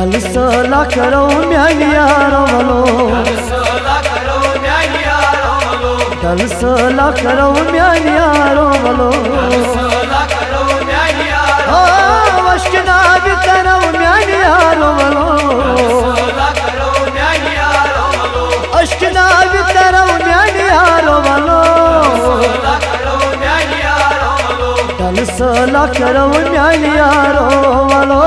दल सला करो म्यानी यारो वलो, दल सला करो म्यानी यारो वलो, वश्कना भी करो म्यानी यारो वलो, अश्कना भी करो म्यानी यारो वलो, दल सला करो म्यानी यारो वलो।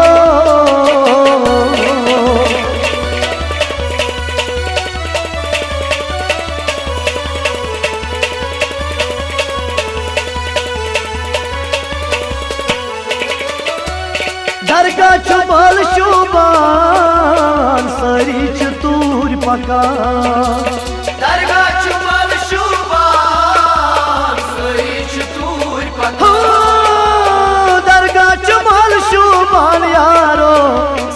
दरगाह चुमल शुबान सरी चतूर पका, दरगाह चुमल शुबान सरी चतूर पका, दरगाह चुमल शुबान यारो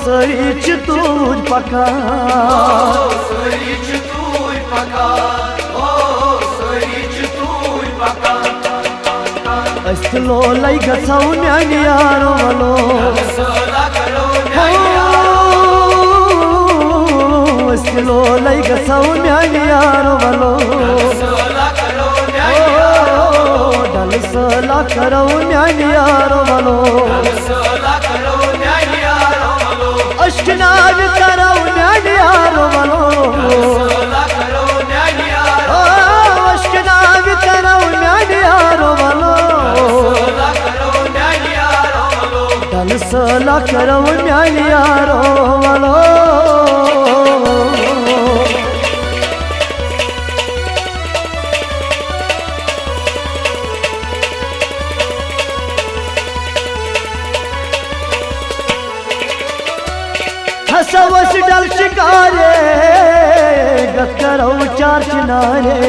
सरी चतूर पका, सरी चतूर पका, सरी चतूर पका। असलो लाई गसौ म्यानी यारो वलो, असलो लाई गसौ म्यानी यारो वलो, दल सला करो म्यानी यारो वलो, अश्कना भी करो म्यानी यारो वलो, अश्कना भी करो म्यानी यारो वलो, दल सला करो म्यानी यारो वलो। हसवस डल शिकारे गत करो चार चिनारे,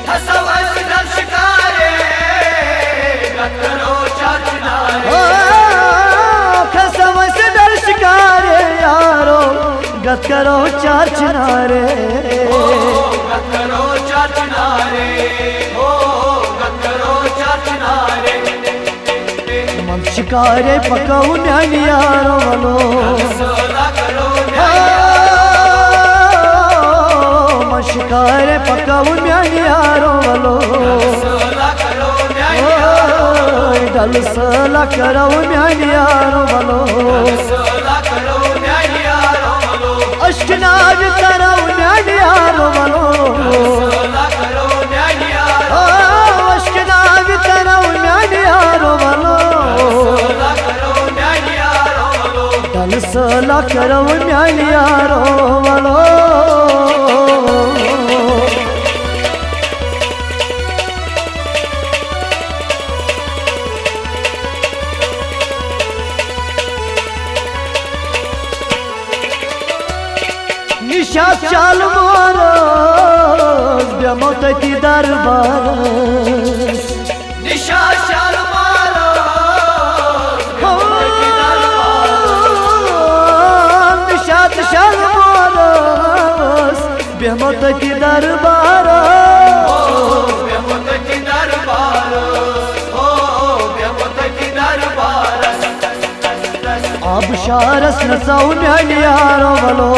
हसवस डल शिकारे गत करो चार चिनारे, हसवस डल शिकारे यारो गत करो चार चिनारे, गत करो चार चिनारे, गत करो चार चिनारे। मन शिकारे पकाऊ म्यानी यारो वलो, मन शिकारे पकाऊ म्यानी यारो वलो, दल सला करो म्यानी यारो वलो, अश्कना भी करो म्यानी यारो वलो, अश्कना भी करो म्यानी यारो वलो, दल सला करो म्यानी यारो वलो। निशा चाल मोरस बेमोतती दरबारस, निशा चाल मोरस निशा चाल मोरस बेमोतती दरबारस, बेमोतती दरबारस, बेमोतती दरबारस। अब शारस नसाऊ म्यानी यारो वलो,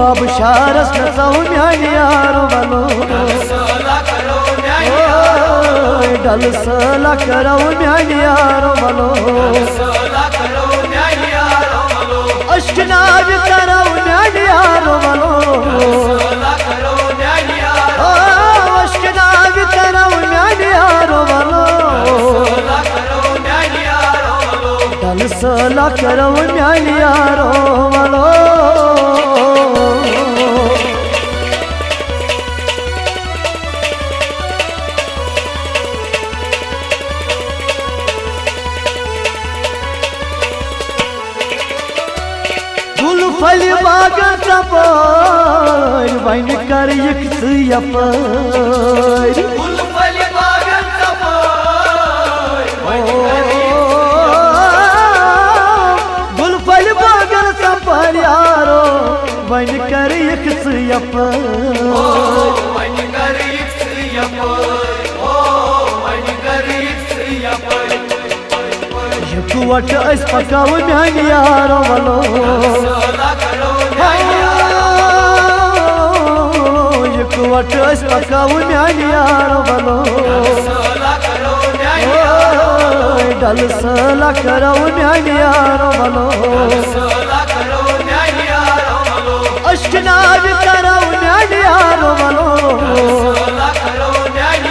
अब शारस नसाऊ म्यानी यारो वलो, दल सला करो म्यानी यारो वलो, अश्कना भी करो म्यानी यारो वलो, अश्कना भी करो म्यानी यारो वलो, दल सला करो म्यानी यारो वलो। गुलफल बागन सपार वैन कर यक्स यपार, गुलफल बागन सपार गुलफल बागन सपार यारो वैन कर यक्स यपार, वैन कर यक्स यपार, वैन कर यक्स यपार। इकवट अस पकाव म्यान यारो वलो सला करो न्याय इकवट अस पकाव म्यान यारो वलो सला करो न्याय डल सला करो म्यान यारो वलो सला करो न्याय अश्कनाव करो म्यान यारो वलो सला करो न्याय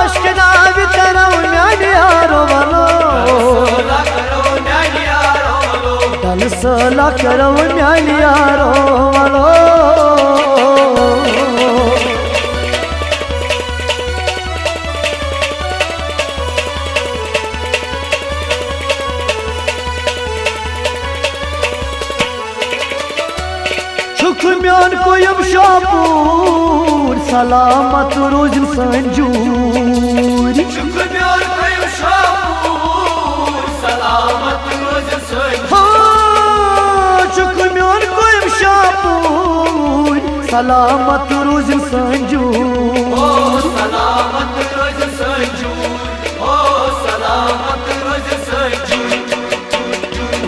अश्कनाव करो म्यान यारो वलो सला करो न्याय डल सला करो म्यान यारो वलो शुख म्यान कोयम शापूर सलामत रोज संजूर शुक्र म्यान कोयम शापूर सलामत रोज संजूर शुख म्यान कोयम शापूर सलामत रोज संजूर सलामत रोज संजूर सलामत रोज संजूर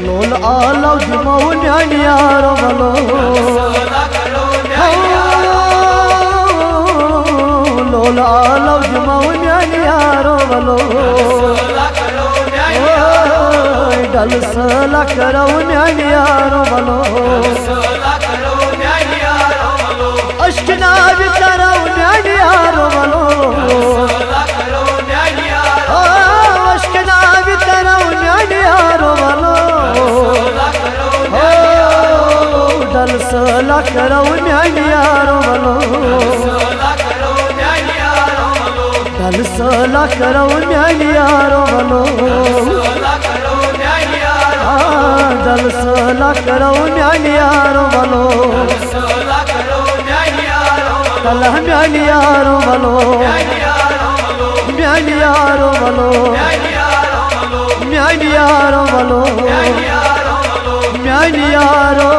लोल आलो जुमो न्यान यारो वलो सला करो न्याय लोल आलो जुमो न्यान यारो वलो सला करो न्याय डल सला करो न्यान यारो वलो सला करो न्याय अश्कनाव करो न्यान यारो वलो सला करो न्याय अश्कनाव करो न्यान यारो वलो सला करो डल सला करो न्यान यारो वलो सला करो न्याय डल सला करो न्यान यारो वलो सला करो न्याय डल सला करो न्यान यारो वलो सला करो न्याय कलह म्यान यारो वलो म्यान यारो वलो म्यान यारो वलो म्यान यारो